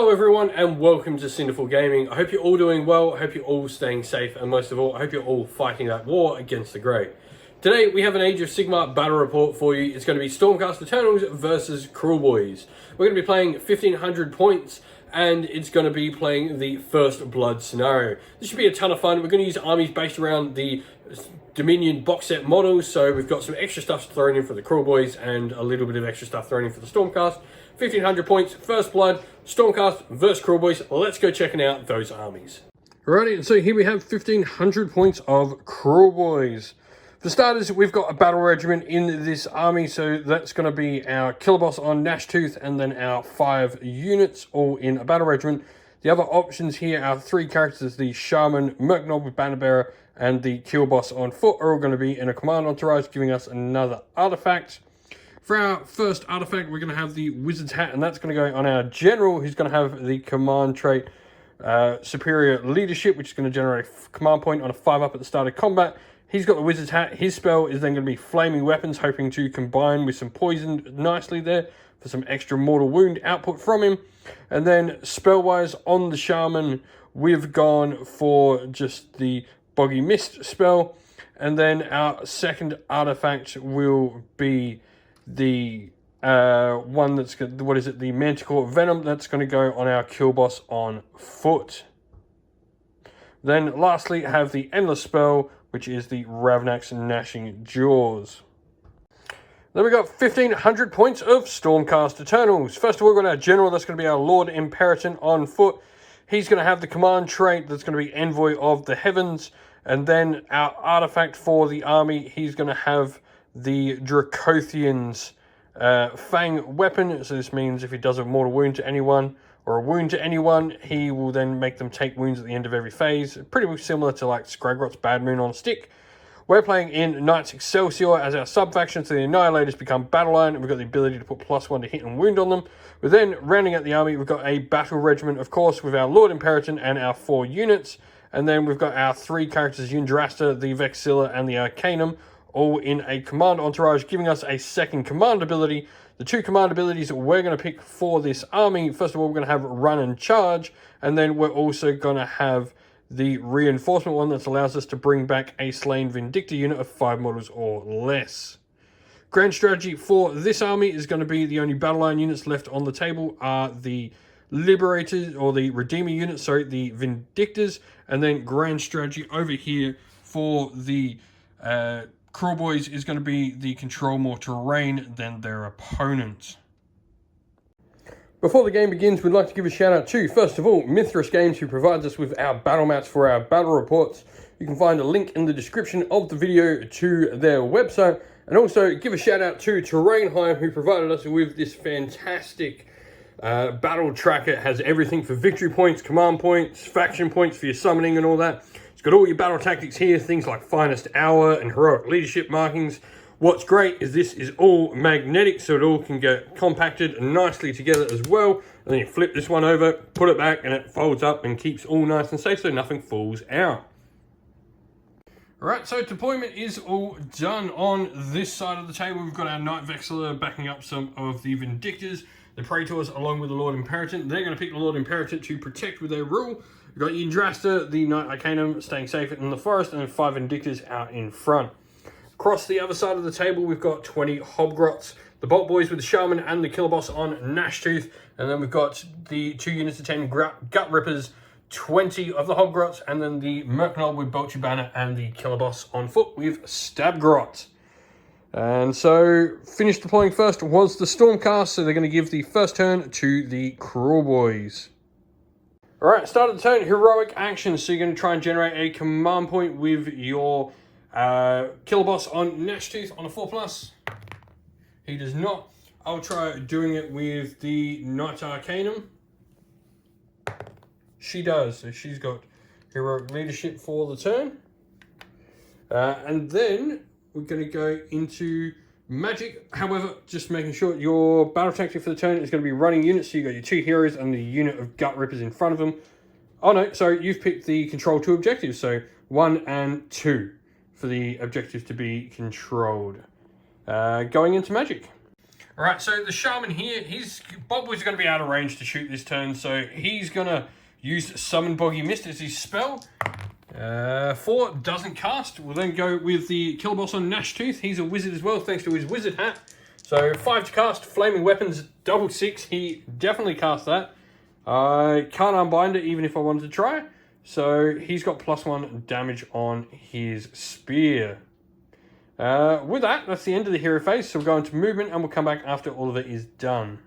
Hello everyone and welcome to Cinderful Gaming. I hope you're all doing well, I hope you're all staying safe, and most of all, I hope you're all fighting that war against the Grey. Today we have an Age of Sigmar battle report for you. It's going to be Stormcast Eternals versus Kruleboyz. We're going to be playing 1500 points and it's going to be playing the First Blood scenario. This should be a ton of fun. We're going to use armies based around the Dominion box set models, so we've got some extra stuff thrown in for the Kruleboyz and a little bit of extra stuff thrown in for the Stormcast. 1500 points, First Blood, Stormcast versus Kruleboyz. Let's go checking out those armies. Alrighty, and so here we have 1500 points of Kruleboyz. For starters, we've got a battle regiment in this army, so that's going to be our killer boss on Gnashtooth and then our 5 units all in a battle regiment. The other options here, our 3 characters, the Shaman, Merknob with Banner Bearer, and the kill boss on foot are all going to be in a command entourage, giving us another artifact. For our first artifact, we're going to have the Wizard's Hat, and that's going to go on our General, who's going to have the command trait Superior Leadership, which is going to generate a command point on a 5-up at the start of combat. He's got the Wizard's Hat. His spell is then going to be Flaming Weapons, hoping to combine with some poison nicely there for some extra mortal wound output from him. And then spell-wise on the Shaman, we've gone for just the Boggy Mist spell. And then our second artifact will be the one that's got, what is it, the Manticore Venom. That's going to go on our kill boss on foot. Then lastly have the Endless spell, which is the Ravnak's Gnashing Jaws. Then we got 1500 points of Stormcast Eternals. First of all, we've got our General. That's going to be our Lord Imperator on foot. He's going to have the command trait that's going to be Envoy of the Heavens. And then our artifact for the army, he's going to have the Dracothian's Fang weapon. So this means if he does a mortal wound to anyone or a wound to anyone, he will then make them take wounds at the end of every phase. Pretty similar to like Skragrot's Bad Moon on stick. We're playing in Knights Excelsior as our sub-faction, so the Annihilators become Battle Line, and we've got the ability to put +1 to hit and wound on them. We're then rounding out the army, we've got a Battle Regiment, of course, with our Lord Imperator and our 4 units. And then we've got our 3 characters, Yndrasta, the Vexilla, and the Arcanum, all in a command entourage, giving us a second command ability. The 2 command abilities that we're going to pick for this army, first of all, we're going to have Run and Charge, and then we're also going to have the Reinforcement one that allows us to bring back a Slain Vindictor unit of 5 models or less. Grand strategy for this army is going to be the only battle line units left on the table are the Liberators, or the Redeemer units, sorry, the Vindictors, and then grand strategy over here for the Kruleboyz is going to be the control more terrain than their opponent. Before the game begins, we'd like to give a shout out to, first of all, Mithras Games, who provides us with our battle mats for our battle reports. You can find a link in the description of the video to their website, and also give a shout out to Terrainheim, who provided us with this fantastic battle tracker. It has everything for victory points, command points, faction points for your summoning and all that. It's got all your battle tactics here, things like Finest Hour and Heroic Leadership markings. What's great is this is all magnetic, so it all can get compacted nicely together as well. And then you flip this one over, put it back, and it folds up and keeps all nice and safe so nothing falls out. Alright, so deployment is all done on this side of the table. We've got our Knight Vexilla backing up some of the Vindictors, the Praetors, along with the Lord Imperator. They're going to pick the Lord Imperator to protect with their rule. We've got Yndrasta, the Knight Arcanum, staying safe in the forest, and then 5 Vindictors out in front. Across the other side of the table, we've got 20 Hobgrots, the Boltboyz with the Shaman and the Killer Boss on Gnashtooth, and then we've got the 2 units of 10 Gut Rippers, 20 of the Hobgrots, and then the Merknob with Belchy Banner and the Killer Boss on foot with Stabgrot. And so, finished deploying first was the Stormcast, so they're going to give the first turn to the Kruleboyz. Alright, start of the turn, heroic action. So you're going to try and generate a command point with your Killer Boss on Gnashtooth on a 4+. He does not. I'll try doing it with the Knight Arcanum. She does, so she's got heroic leadership for the turn. And then we're going to go into magic. However, just making sure your battle tactic for the turn is going to be running units. So you've got your 2 heroes and the unit of Gut Rippers in front of them. Oh no, sorry, you've picked the control 2 objectives. So 1 and 2 for the objectives to be controlled. Going into magic. Alright, so the Shaman here, Bob is going to be out of range to shoot this turn, so he's going to use Summon Boggy Mist as his spell. 4 doesn't cast. We'll then go with the Kill Boss on Gnashtooth. He's a wizard as well, thanks to his wizard hat. So 5 to cast, Flaming Weapons, double 6. He definitely cast that. I can't unbind it even if I wanted to try. So he's got +1 damage on his spear. With that, that's the end of the hero phase. So we'll go into movement and we'll come back after all of it is done.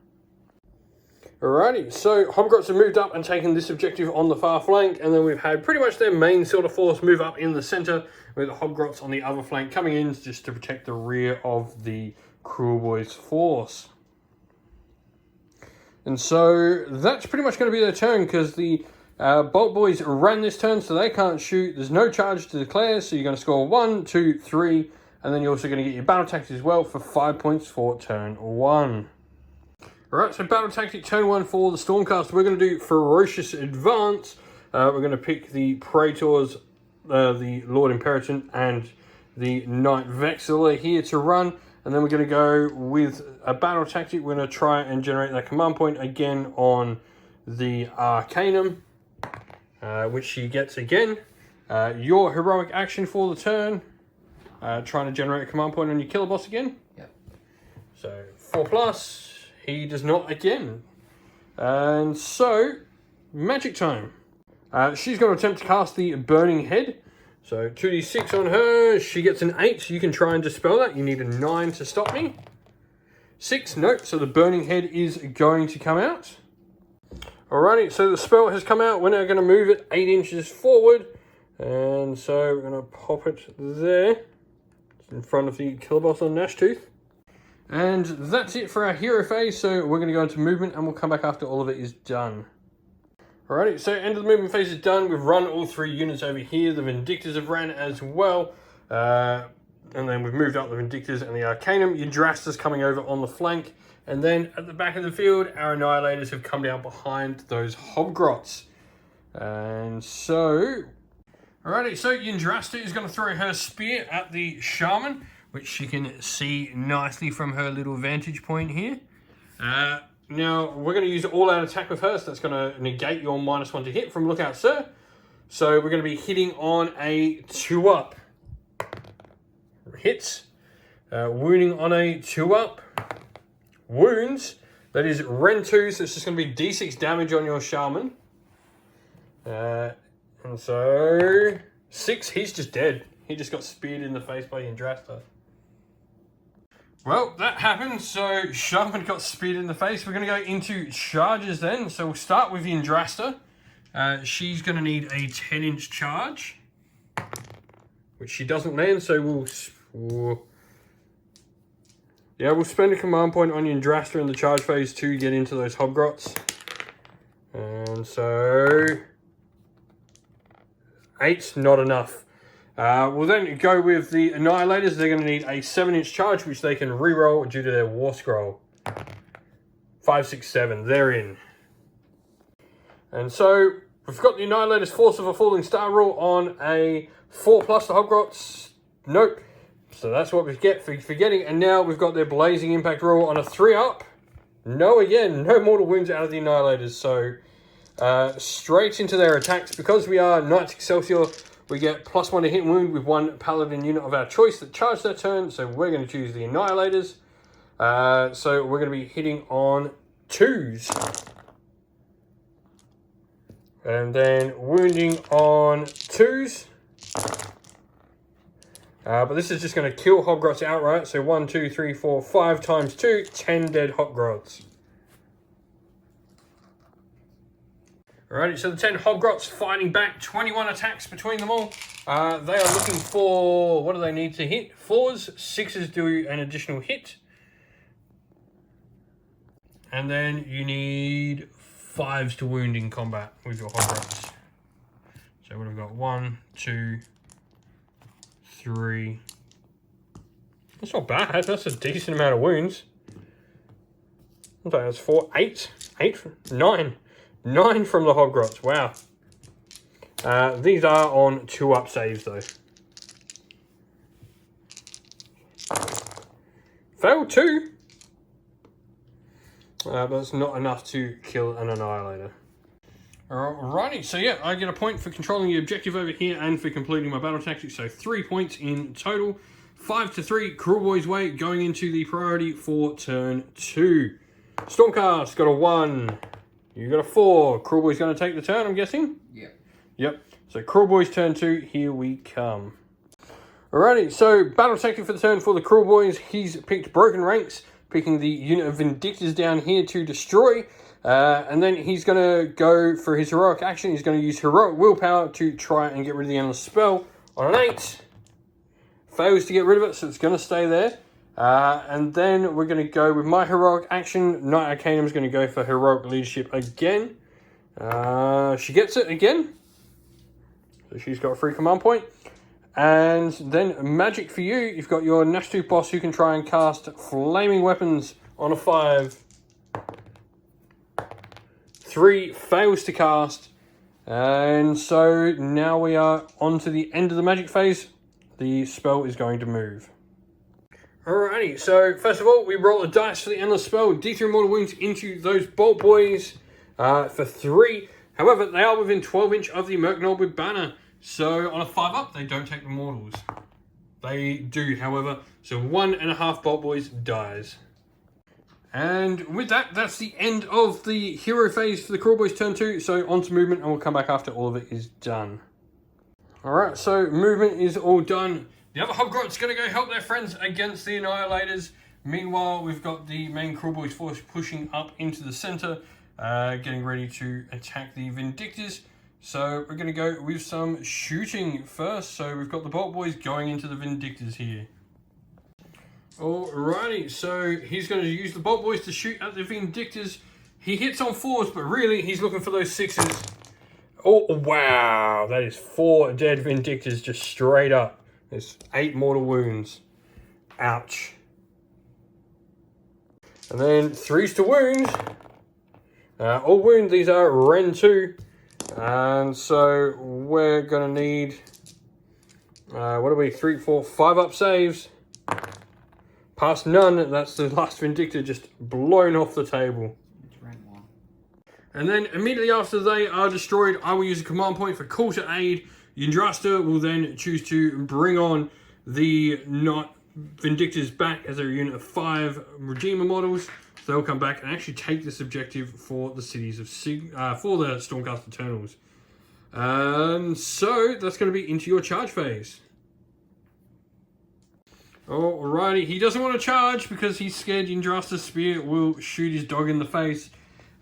Alrighty, so Hobgrots have moved up and taken this objective on the far flank, and then we've had pretty much their main sort of force move up in the center, with the Hobgrots on the other flank coming in just to protect the rear of the Kruleboyz force. And so that's pretty much going to be their turn, because the Bolt Boys ran this turn, so they can't shoot. There's no charge to declare, so you're going to score 1, 2, 3, and then you're also going to get your battle tactics as well for 5 points for turn 1. Alright, so battle tactic turn 1 for the Stormcast. We're going to do Ferocious Advance. We're going to pick the Praetors, the Lord Imperator, and the Knight Vexilla here to run. And then we're going to go with a battle tactic. We're going to try and generate that command point again on the Arcanum, which she gets again. Your heroic action for the turn. Trying to generate a command point on your killer boss again. Yep. So 4+. He does not again. And so, magic time. She's going to attempt to cast the Burning Head. So 2d6 on her. She gets an 8. You can try and dispel that. You need a 9 to stop me. 6, nope. So the Burning Head is going to come out. Alrighty, so the spell has come out. We're now going to move it 8 inches forward. And so we're going to pop it there. In front of the killer boss on Gnashtooth. And that's it for our hero phase, so we're going to go into movement and we'll come back after all of it is done. Alrighty, so end of the movement phase is done. We've run all 3 units over here. The Vindictors have ran as well. And then we've moved up the Vindictors and the Arcanum. Yellerz coming over on the flank. And then at the back of the field, our Annihilators have come down behind those Hobgrots. And so... Alrighty, so Yellerz is going to throw her spear at the Shaman, which she can see nicely from her little vantage point here. Now, we're going to use all-out attack with her, so that's going to negate your -1 to hit from Lookout Sir. So we're going to be hitting on a 2-up. Hits. Wounding on a 2-up. Wounds. That is Ren 2, so it's just going to be D6 damage on your Shaman. And so... 6, he's just dead. He just got speared in the face by Yellerz. Well, that happened, so Shaman got speared in the face. We're going to go into charges then. So we'll start with Yellerz. She's going to need a 10-inch charge, which she doesn't land, so we'll spend a command point on Yellerz in the charge phase to get into those Hobgrots. And so 8's not enough. We'll then go with the Annihilators. They're going to need a 7-inch charge, which they can reroll due to their War Scroll. 5, 6, 7. They're in. And so we've got the Annihilators Force of a Falling Star rule on a 4+ the Hobgrots. Nope. So that's what we get for getting. And now we've got their Blazing Impact rule on a 3-up. No again. No mortal wounds out of the Annihilators. So straight into their attacks. Because we are Knights Excelsior, we get +1 to hit and wound with 1 Paladin unit of our choice that charge their turn. So we're going to choose the Annihilators. So we're going to be hitting on 2s. And then wounding on 2s. But this is just going to kill Hobgrots outright. So 1, 2, 3, 4, 5 times 2, 10 dead Hobgrots. Alrighty, so the 10 Hobgrots fighting back, 21 attacks between them all. They are looking for, what do they need to hit? 4s, 6s do an additional hit. And then you need 5s to wound in combat with your Hobgrots. So what have we got? 1, 2, 3. That's not bad, that's a decent amount of wounds. Okay, that's 4, 8, 9. 9 from the Hobgrots, wow. These are on 2-up saves though. Failed 2. But that's not enough to kill an Annihilator. Alrighty, so yeah, I get a point for controlling the objective over here and for completing my battle tactics, so 3 points in total. 5-3, Kruleboyz way, going into the priority for turn 2. Stormcast got a 1. You got a 4. Kruleboyz going to take the turn, I'm guessing? Yep. So Kruleboyz turn 2, here we come. Alrighty, so battle tactic for the turn for the Kruleboyz. He's picked Broken Ranks, picking the unit of Vindictors down here to destroy. And then he's going to go for his heroic action. He's going to use heroic willpower to try and get rid of the endless spell on an 8. Fails to get rid of it, so it's going to stay there. And then we're going to go with my heroic action. Knight Arcanum is going to go for heroic leadership again. She gets it again. So she's got a free command point. And then magic for you. You've got your Nashtooth boss who can try and cast flaming weapons on a 5. 3 fails to cast. And so now we are on to the end of the magic phase. The spell is going to move. Alrighty, so first of all, we roll a dice for the endless spell. D3 mortal wounds into those bolt boys for 3. However, they are within 12 inch of the Merknold with banner. So on a 5-up, they don't take the mortals. They do, however. So 1.5 bolt boys dies. And with that, that's the end of the hero phase for the Kruleboyz turn 2. So on to movement, and we'll come back after all of it is done. Alright, so movement is all done. The other Hobgrot's going to go help their friends against the Annihilators. Meanwhile, we've got the main Kruleboyz force pushing up into the center, getting ready to attack the Vindictors. So we're going to go with some shooting first. So we've got the Bolt Boys going into the Vindictors here. Alrighty, so he's going to use the Bolt Boys to shoot at the Vindictors. He hits on 4s, but really he's looking for those 6s. Oh, wow. That is 4 dead Vindictors just straight up. There's 8 mortal wounds. Ouch. And then 3s to wound. All wound, these are Ren 2. And so we're going to need, what are we, 3, 4, 5-up saves. Past none, that's the last Vindictor just blown off the table. And then immediately after they are destroyed, I will use a command point for call to aid. Yndrasta will then choose to bring on the Vindictors back as a unit of 5 Redeemer models. So they'll come back and actually take this objective for the cities of for the Stormcast Eternals. So that's going to be into your charge phase. Alrighty, he doesn't want to charge because he's scared Yndrasta's spear will shoot his dog in the face.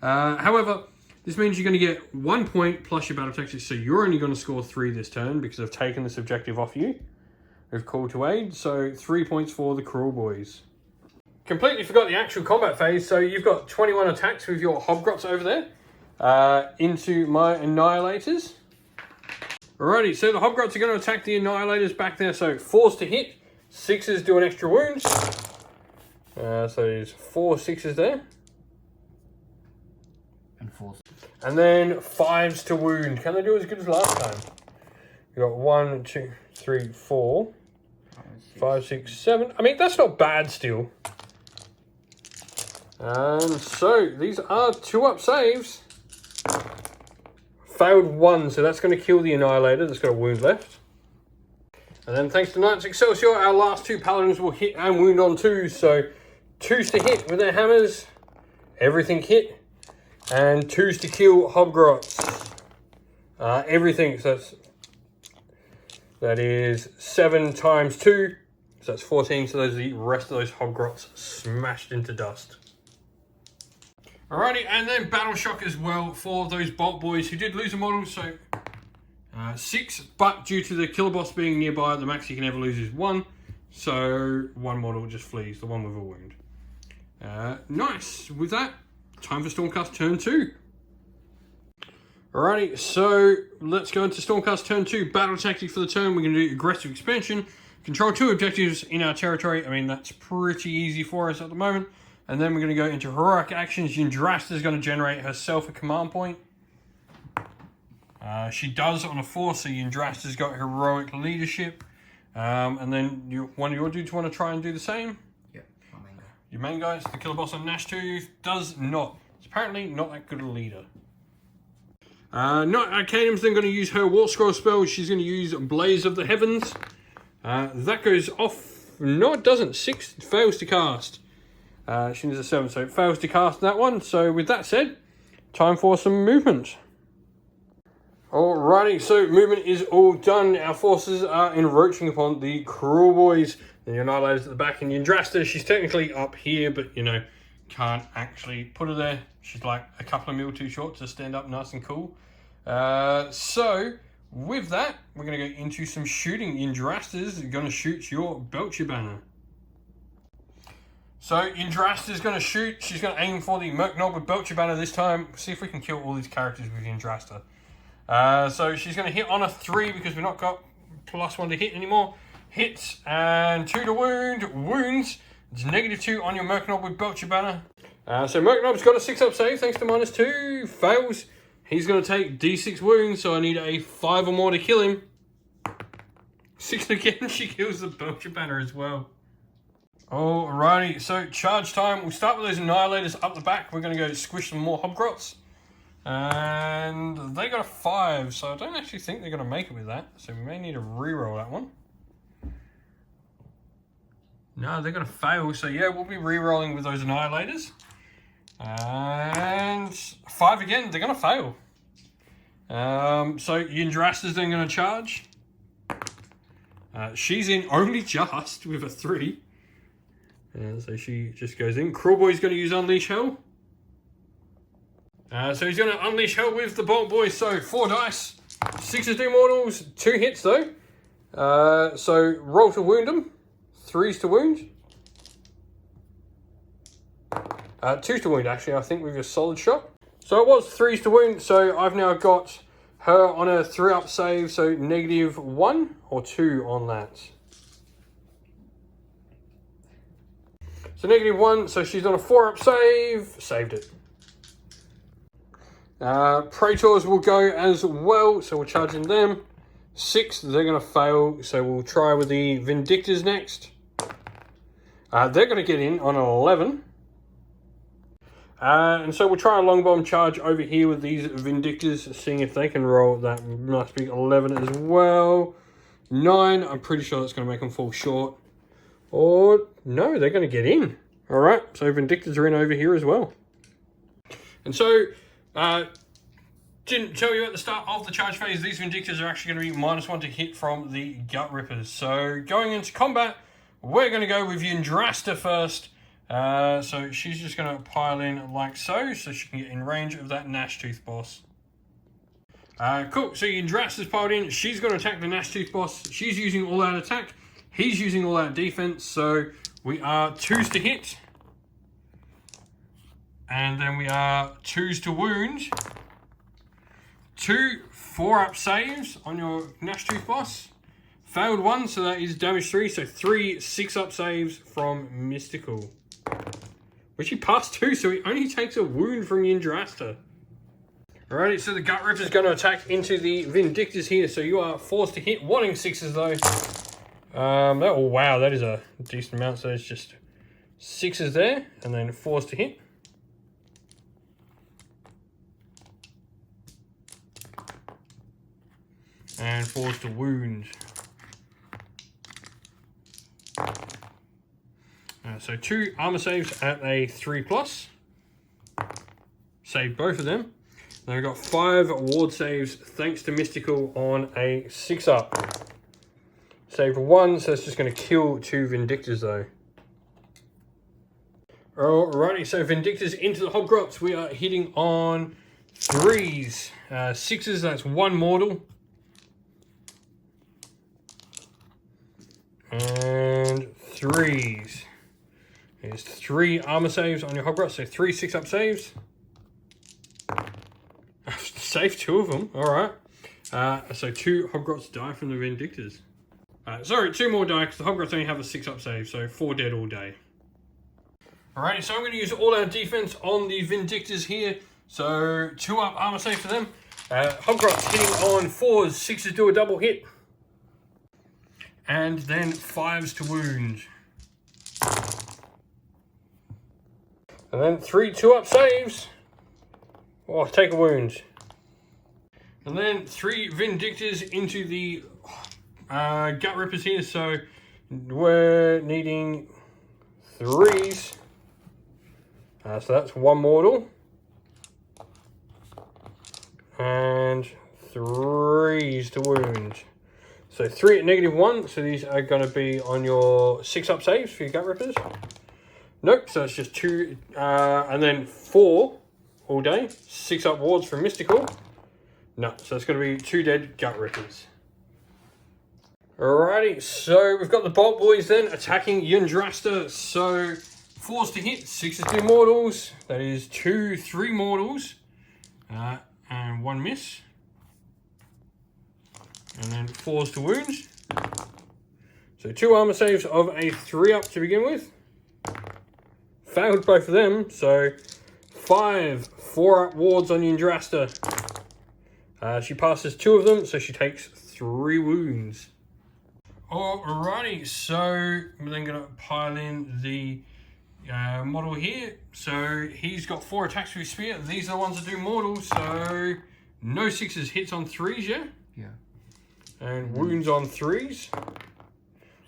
However, this means you're going to get 1 point plus your battle tactics, so you're only going to score 3 this turn because I've taken this objective off you. We've called to aid, so 3 points for the Kruleboyz. Completely forgot the actual combat phase, so you've got 21 attacks with your Hobgrots over there into my Annihilators. Alrighty, so the Hobgrots are going to attack the Annihilators back there, so 4s to hit, 6s do an extra wound. So there's 4 6s there. And 4s. And then 5s to wound. Can they do as good as last time? You got 1, 2, 3, 4, 5, 6, 7. I mean, that's not bad still. And so these are 2-up saves. Failed 1, so that's going to kill the Annihilator. That's got a wound left. And then thanks to Knight's Excelsior, our last 2 Paladins will hit and wound on 2s. So 2s to hit with their hammers. Everything hit. And 2s to kill Hobgrots. Everything. So that is 7 times 2. So that's 14. So those are the rest of those Hobgrots smashed into dust. Alrighty, and then Battle Shock as well for those Bolt Boys who did lose a model. So 6, but due to the killer boss being nearby, the max you can ever lose is 1. So 1 model just flees, the one with a wound. Nice. With that, time for Stormcast turn 2. Alrighty, so let's go into Stormcast turn 2. Battle tactic for the turn. We're going to do aggressive expansion. Control 2 objectives in our territory. I mean, that's pretty easy for us at the moment. And then we're going to go into heroic actions. Yndrasta is going to generate herself a command point. She does on a 4, so Yndrasta's got heroic leadership. And then one of your dudes want to try and do the same? Yep, Your main guy, the killer boss on Gnashtooth, does not. It's apparently not that good a leader. Not Arcanum's then going to use her War Scroll spell. She's going to use Blaze of the Heavens. That goes off. No, it doesn't. 6 fails to cast. She needs a 7, so it fails to cast that one. So with that said, time for some movement. Alrighty, so movement is all done. Our forces are encroaching upon the Kruleboyz. The Annihilators at the back, and Yndrasta, she's technically up here, but you know, can't actually put her there. She's like a couple of mil too short to stand up nice and cool. So with that, we're going to go into some shooting. Yndrasta's going to shoot your Belcher banner. So Yndrasta's going to shoot. She's going to aim for the Merc Knob with Belcher banner this time. See if we can kill all these characters with Yndrasta. So she's going to hit on a 3 because we've not got +1 to hit anymore. Hits and 2 to wound. Wounds. It's -2 on your Merc Knob with Belcher banner. So Merc Knob's got a 6-up save thanks to -2. Fails. He's going to take D6 wounds, so I need a 5 or more to kill him. 6 again, she kills the Belcher banner as well. Alrighty, so charge time. We'll start with those Annihilators up the back. We're going to go squish some more Hobgrots. And they got a 5, so I don't actually think they're going to make it with that. So we may need to reroll that one. No, they're going to fail. So yeah, we'll be re-rolling with those Annihilators. And 5 again, they're going to fail. So Yndrasta's then going to charge. She's in only just with a 3. So she just goes in. Kruleboyz going to use Unleash Hell. So he's going to Unleash Hell with the Bolt Boy. So 4 dice. 6s do mortals. 2 hits though. So roll to wound them. 3s to wound. 2s to wound, actually, I think, with a solid shot. So it was 3s to wound, so I've now got her on a 3-up save, so -1 or 2 on that. So -1, so she's on a 4-up save, saved it. Praetors will go as well, so we're charging them. 6, they're going to fail, so we'll try with the Vindictors next. They're going to get in on an 11. And so we'll try a long bomb charge over here with these Vindictors, seeing if they can roll that nice big 11 as well. 9, I'm pretty sure that's going to make them fall short. Or, no, they're going to get in. Alright, so Vindictors are in over here as well. And so, didn't tell you at the start of the charge phase, these Vindictors are actually going to be -1 to hit from the Gut Rippers. So, going into combat, we're going to go with Yndrasta first. So she's just going to pile in like so she can get in range of that Gnashtooth boss. Cool, so Yndrasta's piled in. She's going to attack the Gnashtooth boss. She's using all out attack. He's using all out defense. So we are 2s to hit. And then we are 2s to wound. 2 4-up saves on your Gnashtooth boss. Failed 1, so that is damage 3. So 3 6-up saves from Mystical. Which he passed 2, so he only takes a wound from Yndrasta. Alrighty, so the Gut Ripper is going to attack into the Vindictors here. So you are forced to hit, wanting 6s though. Oh wow, that is a decent amount. So it's just 6s there, and then forced to hit. And forced to wound. So 2 armor saves at a 3+. Save both of them. Then we've got 5 ward saves thanks to Mystical on a 6-up. Save 1, so it's just going to kill 2 Vindictors though. Alrighty, so Vindictors into the Hobgrots. We are hitting on 3s. 6s, that's 1 mortal. And 3s. There's 3 armor saves on your Hobgrot, so 3 6-up saves. Save 2 of them, alright. So 2 Hobgrots die from the Vindictors. Sorry, 2 more die because the Hobgrots only have a 6-up save, so 4 dead all day. Alrighty, so I'm going to use all our defense on the Vindictors here. So 2-up armor save for them. Hobgrots hitting on 4s, 6s do a double hit. And then 5s to wound. And then 3 2-up saves. Oh, take a wound. And then 3 Vindictors into the Gut Rippers here. So we're needing 3s. So that's 1 mortal. And 3s to wound. So 3 at -1. So these are going to be on your 6-up saves for your Gut Rippers. Nope, so it's just 2, and then 4 all day. 6-up wards from Mystical. No, so it's going to be 2 dead Gut Rippers. Alrighty, so we've got the Boltboyz then attacking Yndrasta. So 4s to hit, 6s to mortals. That is 2 3 mortals, and 1 miss. And then 4s to wound. So 2 armor saves of a 3-up to begin with. Failed both of them, so 5 4-up wards on Yndrasta. She passes 2 of them, so she takes 3 wounds. Alrighty, so we're then going to pile in the model here. So he's got 4 attacks with his spear. These are the ones that do mortals, so no 6s, hits on 3s, yeah? Yeah. And wounds on 3s.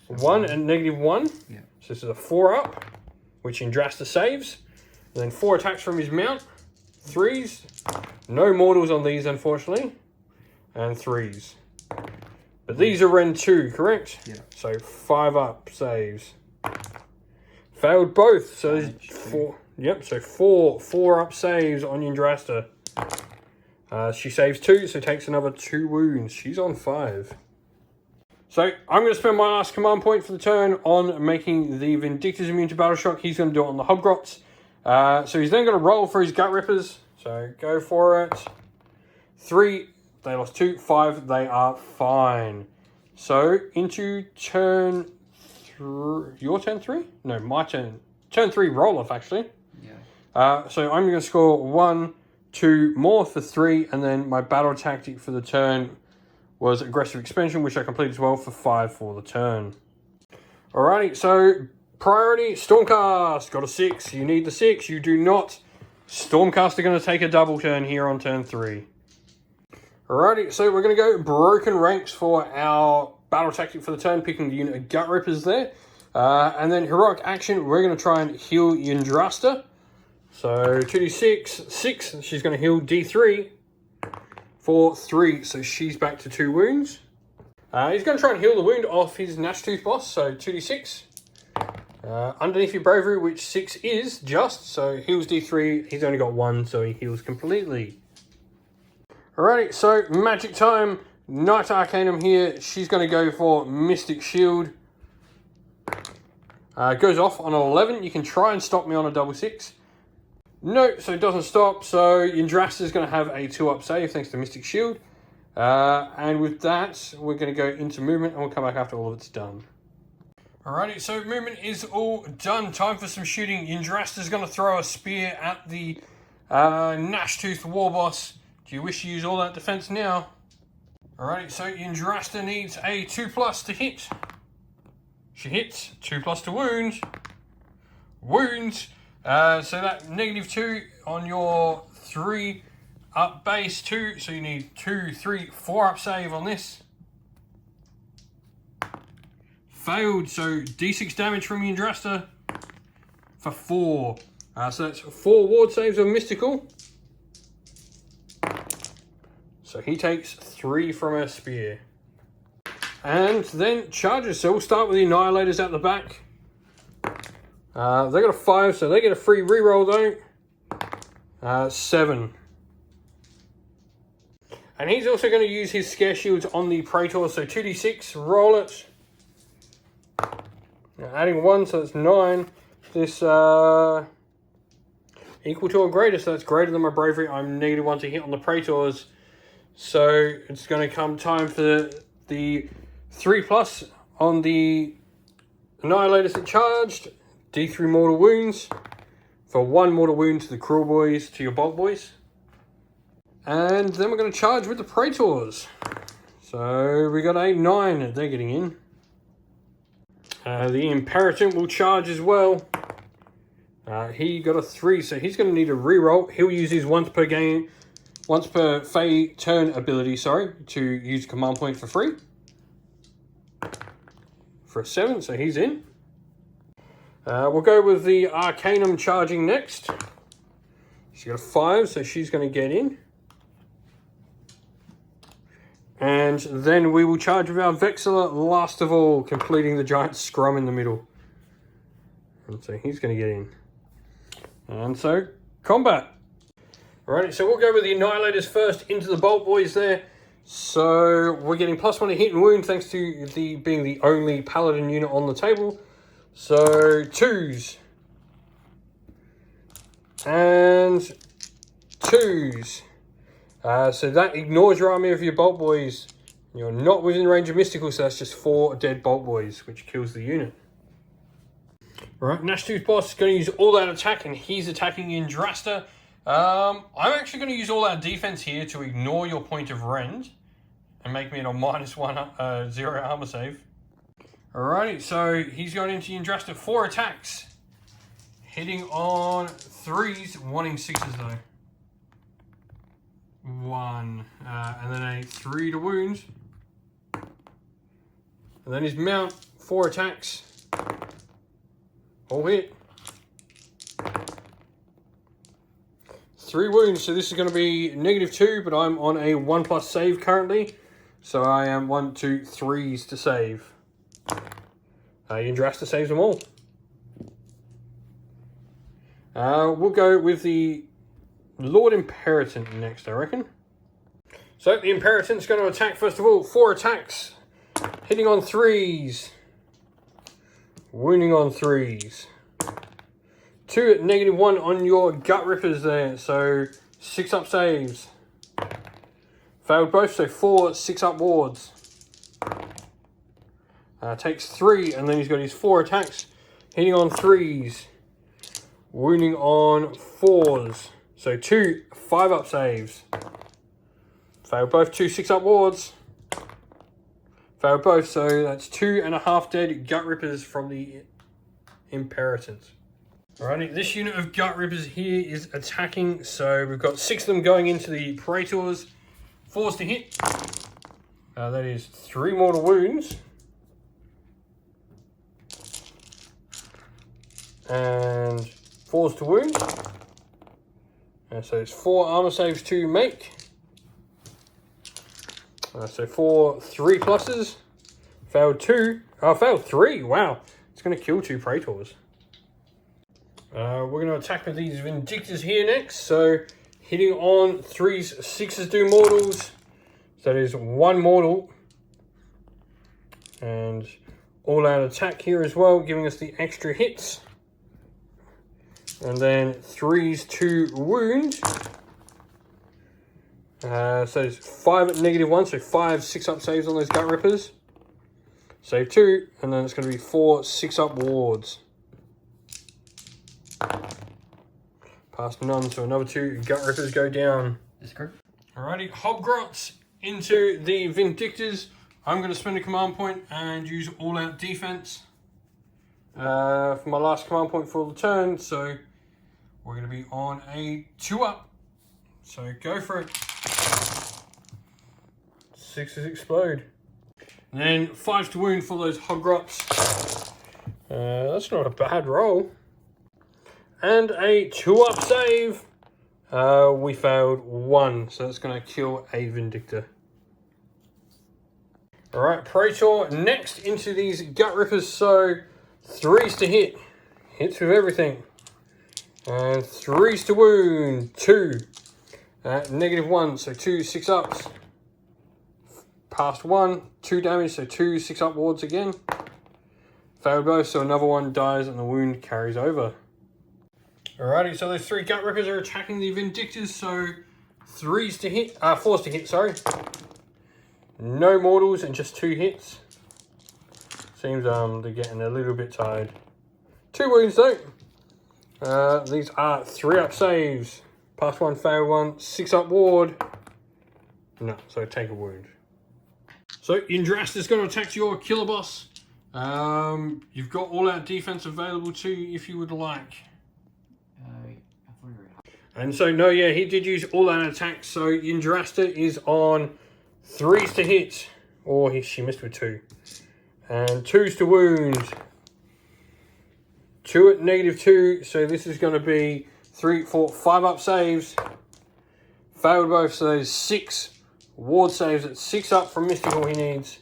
1 and -1. Yeah. So this is a 4-up, which Yndrasta saves. And then 4 attacks from his mount. 3s. No mortals on these, unfortunately. And 3s. But these are Ren 2, correct? Yeah. So 5-up saves. Failed both. So there's 4. Yep, so 4 4-up saves on Yndrasta. She saves 2, so takes another 2 wounds. She's on 5. So I'm going to spend my last command point for the turn on making the Vindictors immune to Battle Shock. He's going to do it on the Hobgrots. So he's then going to roll for his Gut Rippers. So go for it. 3, they lost 2. 5, they are fine. So into turn 3. Your turn 3? No, my turn. Turn 3 roll off, actually. Yeah. So I'm going to score 1, 2 more for 3, and then my battle tactic for the turn was aggressive expansion, which I completed as well for 5 for the turn. Alrighty, so priority, Stormcast, got a 6. You need the 6, you do not. Stormcast are going to take a double turn here on turn 3. Alrighty, so we're going to go broken ranks for our battle tactic for the turn, picking the unit of Gut Rippers there. And then heroic action, we're going to try and heal Yndrasta. So 2d6, 6, she's going to heal D3 for 3, so she's back to 2 wounds. He's going to try and heal the wound off his Gnashtooth boss, so 2d6. Underneath your bravery, which 6 is just, so heals D3. He's only got 1, so he heals completely. Alrighty, so magic time. Knight Arcanum here. She's going to go for Mystic Shield. Goes off on an 11. You can try and stop me on a double 6. No, so it doesn't stop. So Yndrasta is going to have a 2-up save thanks to Mystic Shield. And with that, we're going to go into movement and we'll come back after all of it's done. Alrighty, so movement is all done. Time for some shooting. Yndrasta is going to throw a spear at the Gnashtooth war boss. Do you wish to use all that defense now? Alrighty, so Yndrasta needs a 2+ to hit. She hits. 2+ to wound. Wounds. So that -2 on your 3-up base 2. So you need 2, 3, 4-up save on this. Failed. So D6 damage from Yndrasta for 4. So that's 4 ward saves of Mystical. So he takes 3 from her spear. And then charges. So we'll start with the Annihilators at the back. They got a 5, so they get a free reroll though. 7. And he's also going to use his Scare Shields on the Praetor, so 2d6, roll it. Now adding 1, so that's 9. This equal to or greater, so that's greater than my bravery. I'm -1 to hit on the Praetors. So it's going to come time for the 3+ on the Annihilators that charged. D3 mortal wounds for 1 mortal wound to the Kruleboyz, to your Boltboyz. And then we're going to charge with the Praetors. So we got a 9, they're getting in. The Imperator will charge as well. He got a 3, so he's going to need a reroll. He'll use his once per turn ability, to use command point for free. For a 7, so he's in. We'll go with the Arcanum charging next. She's got a 5, so she's going to get in. And then we will charge with our Vexilla last of all, completing the giant scrum in the middle. And so he's going to get in. And so, combat. Alrighty, so we'll go with the Annihilators first into the Boltboyz there. So we're getting +1 to hit and wound thanks to being the only Paladin unit on the table. So 2s. And 2s. So that ignores your army of your Boltboyz. You're not within range of Mystical, so that's just 4 dead Boltboyz, which kills the unit. Alright, Nashtu's boss is going to use all out attack, and he's attacking Yndrasta. I'm actually going to use all out defense here to ignore your point of rend and make me a -1 0 armor save. Alrighty, so he's going into Yndrasta, 4 attacks. Hitting on 3s, wanting 6s though. 1, and then a 3 to wound. And then his mount, 4 attacks. All hit. 3 wounds, so this is going to be -2, but I'm on a 1+ save currently. So I am 1, 2, 3s to save. Yndrasta saves them all. We'll go with the Lord Imperatant next, I reckon. So the Imperatant's going to attack first of all. 4 attacks. Hitting on 3s. Wounding on 3s. 2 at -1 on your Gut Rippers there. So 6 up saves. Failed both, so 4 6 up wards. Takes 3, and then he's got his 4 attacks. Hitting on 3s. Wounding on 4s. So 2 5 up saves. Failed both, 2 6 up wards. Failed both, so that's 2.5 dead Gut Rippers from the Imperatant. Alrighty, this unit of Gut Rippers here is attacking, so we've got 6 of them going into the Praetors. 4s to hit. That is 3 mortal wounds. And 4s to wound. So it's 4 armor saves to make. So 4 3 pluses. Failed 2. Oh, failed 3. Wow. It's going to kill 2 Praetors. We're going to attack with these Vindictors here next. So hitting on 3s, 6s do mortals. So that is 1 mortal. And all out attack here as well, giving us the extra hits. And then 3s to wound. So it's 5 at -1, so 5 6 up saves on those Gut Rippers. Save 2, and then it's going to be 4 6 up wards. Passed none, so another 2 Gut Rippers go down. Alrighty, Hobgrots into the Vindictors. I'm going to spend a command point and use all out defense for my last command point for the turn. So we're going to be on a 2 up. So go for it. 6s explode. And then 5s to wound for those Hobgrots. That's not a bad roll. And a 2 up save. We failed 1, so that's going to kill a Vindictor. Alright, Praetor next into these Gut Rippers. So 3s to hit. Hits with everything. And 3s to wound. 2. At -1, so 2 6 ups. Passed 1, 2 damage, so 2 6 up wards again. Failed both, so another 1 dies and the wound carries over. Alrighty, so those 3 Gut Rippers are attacking the Vindictors, so 3s to hit, 4s to hit, sorry. No mortals and just 2 hits. Seems they're getting a little bit tired. 2 wounds though. These are 3 up saves. Pass 1, fail 1, 6 up ward. No, so take a wound. So Yndrasta is going to attack your killer boss. You've got all out defense available to you if you would like. And so, no, yeah, he did use all that attacks. So Yellerz is on 3s to hit. Or she missed with 2. And 2s to wound. 2 at -2. So this is going to be 3, 4, 5 up saves. Failed both, so there's 6 ward saves at 6 up from Mystical he needs.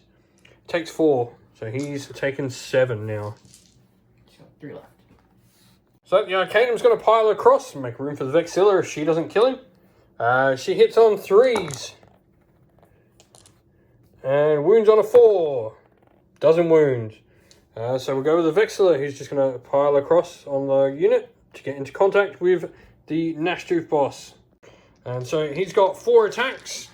Takes 4. So he's taken 7 now. He's got 3 left. So the Arcanum's going to pile across and make room for the Vexilla if she doesn't kill him. She hits on 3s. And wounds on a 4. Doesn't wound. So we'll go with the Vexilla, who's just going to pile across on the unit to get into contact with the Nashtooth boss. And so he's got 4 attacks.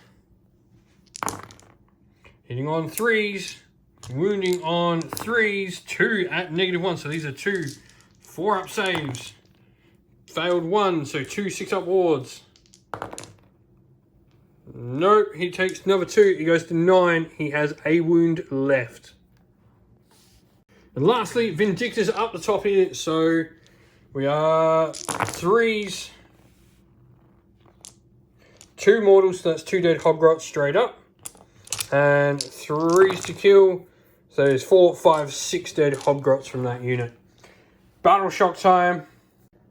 Hitting on 3s. Wounding on 3s. 2 at -1. So these are 2 4-up saves. Failed 1, so 2 6-up wards. Nope, he takes another 2. He goes to 9. He has a wound left. And lastly, Vindictors up the top here. So we are 3s. 2 mortals, so that's 2 dead Hobgrots straight up. And 3s to kill. So there's 4, 5, 6 dead Hobgrots from that unit. Battle shock time.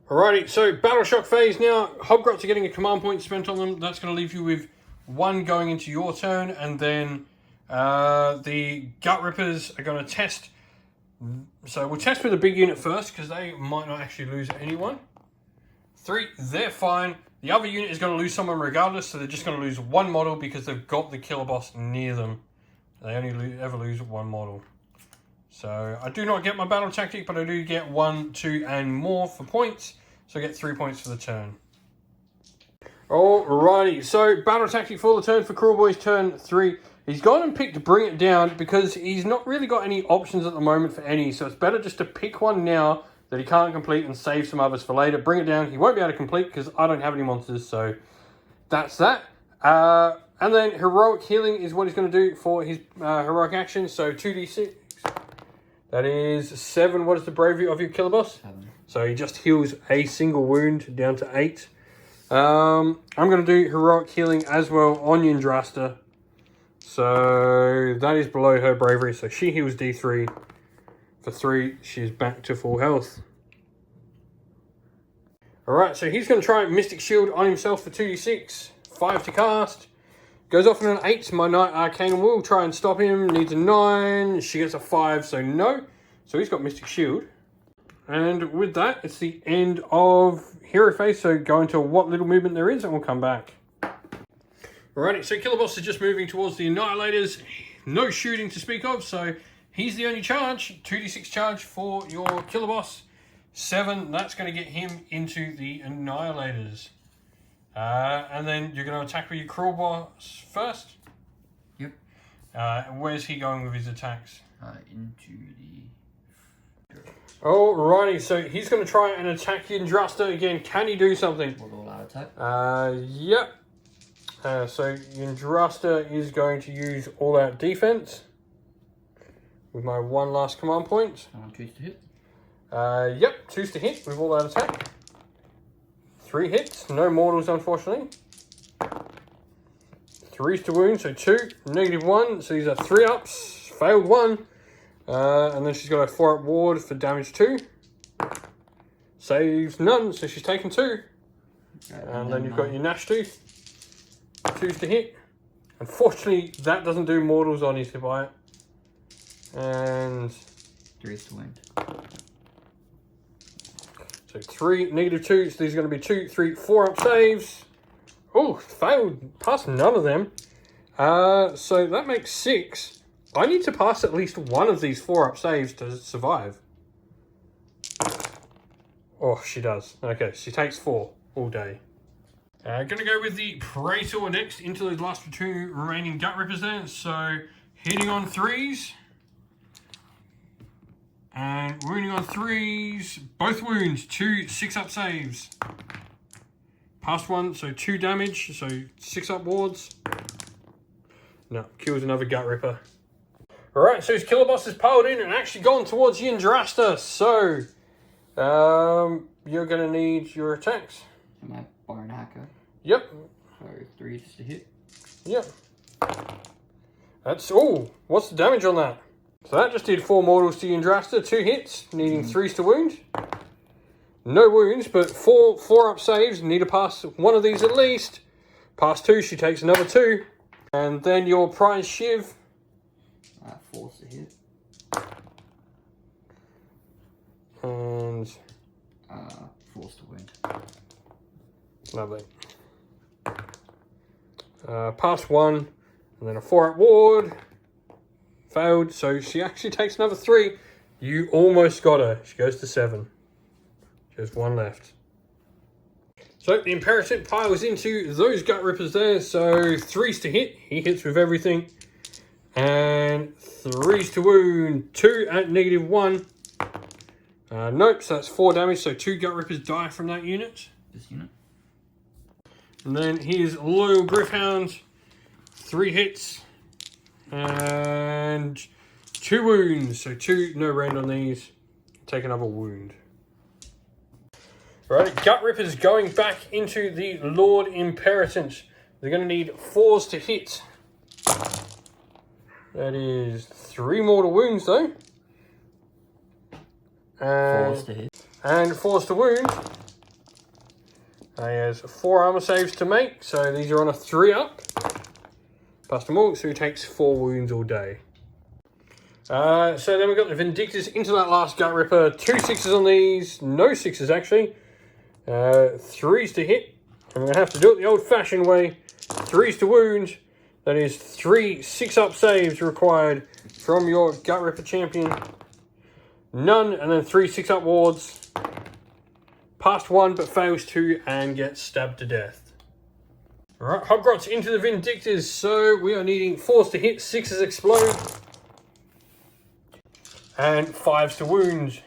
Alrighty, so battle shock phase now. Hobgrots are getting a command point spent on them. That's going to leave you with 1 going into your turn. And then the Gut Rippers are going to test. So we'll test with the big unit first because they might not actually lose anyone. 3, they're fine. The other unit is going to lose someone regardless, so they're just going to lose 1 model because they've got the killer boss near them. They only ever lose 1 model. So I do not get my battle tactic, but I do get 1, 2, and more for points. So I get 3 points for the turn. Alrighty, so battle tactic for the turn for Kruleboyz turn 3. He's gone and picked Bring It Down because he's not really got any options at the moment for any. So it's better just to pick one now that he can't complete and save some others for later. Bring It Down, he won't be able to complete because I don't have any monsters. So that's that. And then Heroic Healing is what he's going to do for his heroic action. So 2d6. That is 7. What is the bravery of your killer boss? 7. So he just heals a single wound down to 8. I'm going to do Heroic Healing as well on Yellerz. So that is below her bravery. So she heals D3. For 3, she's back to full health. Alright, so he's going to try Mystic Shield on himself for 2d6. 5 to cast. Goes off on an 8. My Knight Arcanum will try and stop him. Needs a 9. She gets a 5, so no. So he's got Mystic Shield. And with that, it's the end of Hero Phase. So go into what little movement there is and we'll come back. Alrighty, so Killer Boss is just moving towards the Annihilators. No shooting to speak of, so he's the only charge. 2d6 charge for your Killer Boss. 7, that's going to get him into the Annihilators. And then you're going to attack with your Kruleboyz first. Yep. Where's he going with his attacks? Into the... Alrighty, so he's going to try and attack Yellerz again. Can he do something? All out attack. Yep. So Yellerz is going to use all out defense with my 1 last command point. 2s to hit. Yep, 2s to hit with all out attack. 3 hits, no mortals unfortunately. 3s to wound, so 2, -1, so these are 3 ups, failed 1. And then she's got a 4-up ward for damage 2. Saves none, so she's taken 2. And then you've got your Nashtooth. 2s to hit. Unfortunately, that doesn't do mortals on his by it. And 3s to wound. So 3, -2. So these are going to be 2, 3, 4-up saves. Oh, failed. Passed none of them. So that makes 6. I need to pass at least one of these 4-up saves to survive. Oh, she does. Okay, she takes 4 all day. Going to go with the Praetor next into those last 2 remaining Gut Rippers there. So hitting on 3s. And wounding on 3s. Both wounds. 2 6-up saves. Passed 1, so 2 damage. So 6-up wards. No, kills another Gut Ripper. Alright, so his Killer Boss has piled in and actually gone towards Yellerz. So, you're going to need your attacks. Bone Hacker. Yep. So 3 just to hit. Yep. That's all. What's the damage on that? So that just did 4 mortals to Yndrasta, 2 hits, needing 3s to wound. No wounds, but 4 up saves. Need to pass one of these at least. Pass 2, she takes another 2. And then your prize shiv. 4 to hit. And 4 to wound. lovely. Pass 1, and then a 4 up ward. Failed, so she actually takes another 3. You almost got her. She goes to 7. There's 1 left. So the Imperator piles into those Gut Rippers there. So 3s to hit. He hits with everything. And 3s to wound. 2 at -1. Nope, so that's 4 damage. So 2 Gut Rippers die from that unit. This unit. And then here's Loyal Griffhound. 3 hits. And 2 wounds. So 2, no rend on these. Take another wound. Right, Gut Rippers going back into the Lord Imperator. They're going to need 4s to hit. That is 3 mortal wounds though. And 4s to hit. And 4s to wound. He has 4 armor saves to make, so these are on a 3 up. Pass them all, so he takes 4 wounds all day. So then we've got the Vindictors into that last Gut Ripper. 2 6s on these, no 6s actually. 3s to hit. I'm going to have to do it the old-fashioned way. 3s to wound. That is 3 6-up saves required from your Gut Ripper champion. None, and then 3 6-up wards. Passed 1, but fails 2 and gets stabbed to death. Alright, Hobgrots into the Vindictors. So we are needing 4s to hit, 6s explode. And 5s to wound.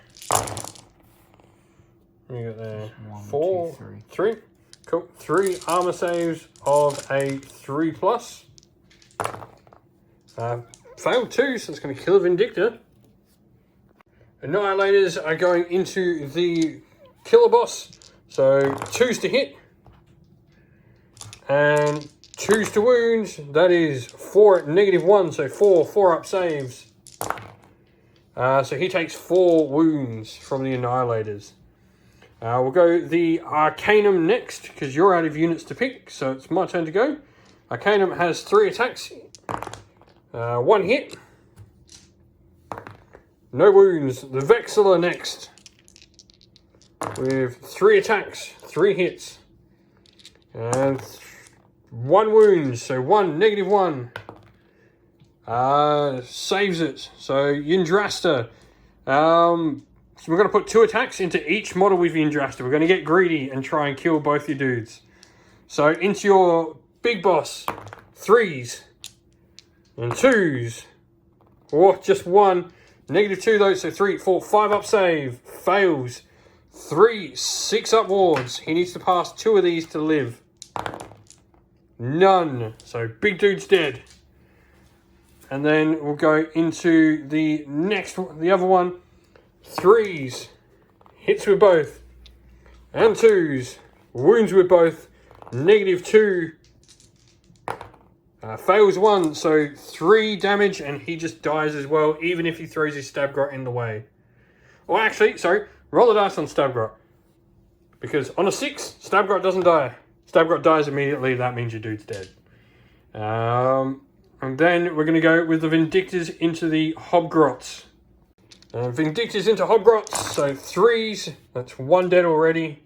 You got there 4, 3. Cool. 3 armor saves of a 3+. Failed 2, so it's going to kill a Vindictor. Annihilators are going into the Killer Boss. So 2s to hit. And 2s to wound. That is 4 at -1, so 4 up saves. So he takes 4 wounds from the Annihilators. We'll go the Arcanum next, because you're out of units to pick, so it's my turn to go. Arcanum has 3 attacks. 1 hit. No wounds. The Vexilla next. With 3 attacks, 3 hits. And 1 wound, so 1, -1. Saves it. So Yndrasta. So we're going to put 2 attacks into each model with Yndrasta. We're going to get greedy and try and kill both your dudes. So into your big boss, 3s and 2s. Or just 1. -2 though, so 3, 4, 5 up save. Fails. 3 6-up wards. He needs to pass 2 of these to live. None. So big dude's dead. And then we'll go into the next one, the other one. 3s. Hits with both. And 2s. Wounds with both. -2. Fails 1, so 3 damage, and he just dies as well, even if he throws his Stabgrot in the way. Or actually, sorry, roll the dice on Stabgrot. Because on a 6, Stabgrot doesn't die. Stabgrot dies immediately, that means your dude's dead. And then we're going to go with the Vindictors into the Hobgrots. Vindictors into Hobgrots, so 3s, that's 1 dead already.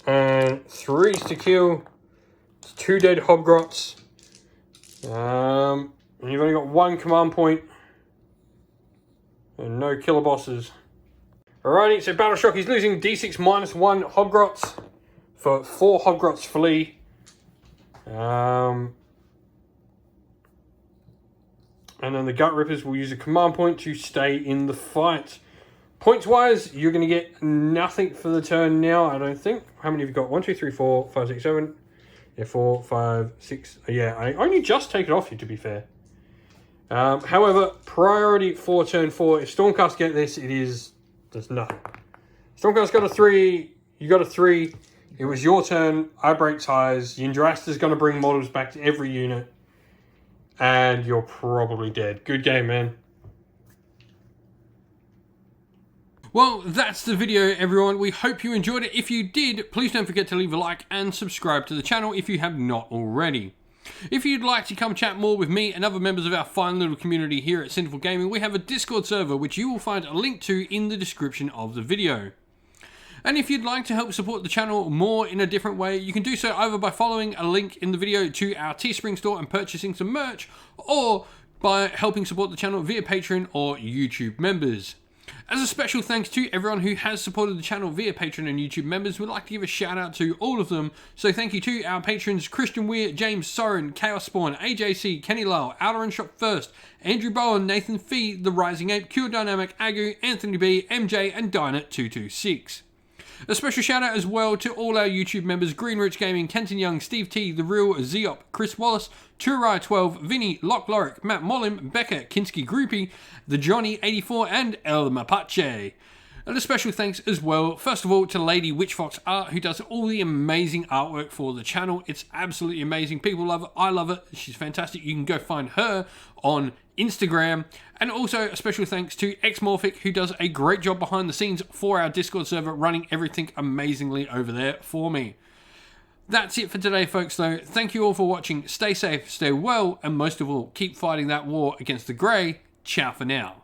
And 3s to kill. 2 dead Hobgrots. And you've only got 1 command point. And no killer bosses. Alrighty, so Battle Shock is losing D6 -1 Hobgrots. For 4 Hobgrots flee. And then the Gut Rippers will use a command point to stay in the fight. Points-wise, you're going to get nothing for the turn now, I don't think. How many have you got? 1, 2, 3, 4, 5, 6, 7... Yeah, 4, 5, 6. Yeah, I only just take it off you, to be fair. However, priority for turn 4. If Stormcast get this, there's nothing. Stormcast got a 3. You got a 3. It was your turn. I break ties. Yndrasta's going to bring models back to every unit. And you're probably dead. Good game, man. Well, that's the video, everyone. We hope you enjoyed it. If you did, please don't forget to leave a like and subscribe to the channel if you have not already. If you'd like to come chat more with me and other members of our fine little community here at Sinful Gaming, we have a Discord server which you will find a link to in the description of the video. And if you'd like to help support the channel more in a different way, you can do so either by following a link in the video to our Teespring store and purchasing some merch, or by helping support the channel via Patreon or YouTube members. As a special thanks to everyone who has supported the channel via Patreon and YouTube members, we'd like to give a shout out to all of them. So thank you to our patrons Christian Weir, James Soren, Chaos Spawn, AJC, Kenny Lyle, Outer and Shop First, Andrew Bowen, Nathan Fee, The Rising Ape, Cure Dynamic, Agu, Anthony B, MJ and Dynat226. A special shout out as well to all our YouTube members: Greenrich Gaming, Kenton Young, Steve T, The Real, Zeop, Chris Wallace, Turai12, Vinny, Lock Lorick, Matt Mollim, Becca, Kinski Groupie, The Johnny84 and El Mapache. And a special thanks as well, first of all, to Lady Witchfox Art, who does all the amazing artwork for the channel. It's absolutely amazing. People love it. I love it. She's fantastic. You can go find her on Instagram. And also a special thanks to Xmorphic, who does a great job behind the scenes for our Discord server, running everything amazingly over there for me. That's it for today, folks, though. Thank you all for watching. Stay safe, stay well, and most of all, keep fighting that war against the Grey. Ciao for now.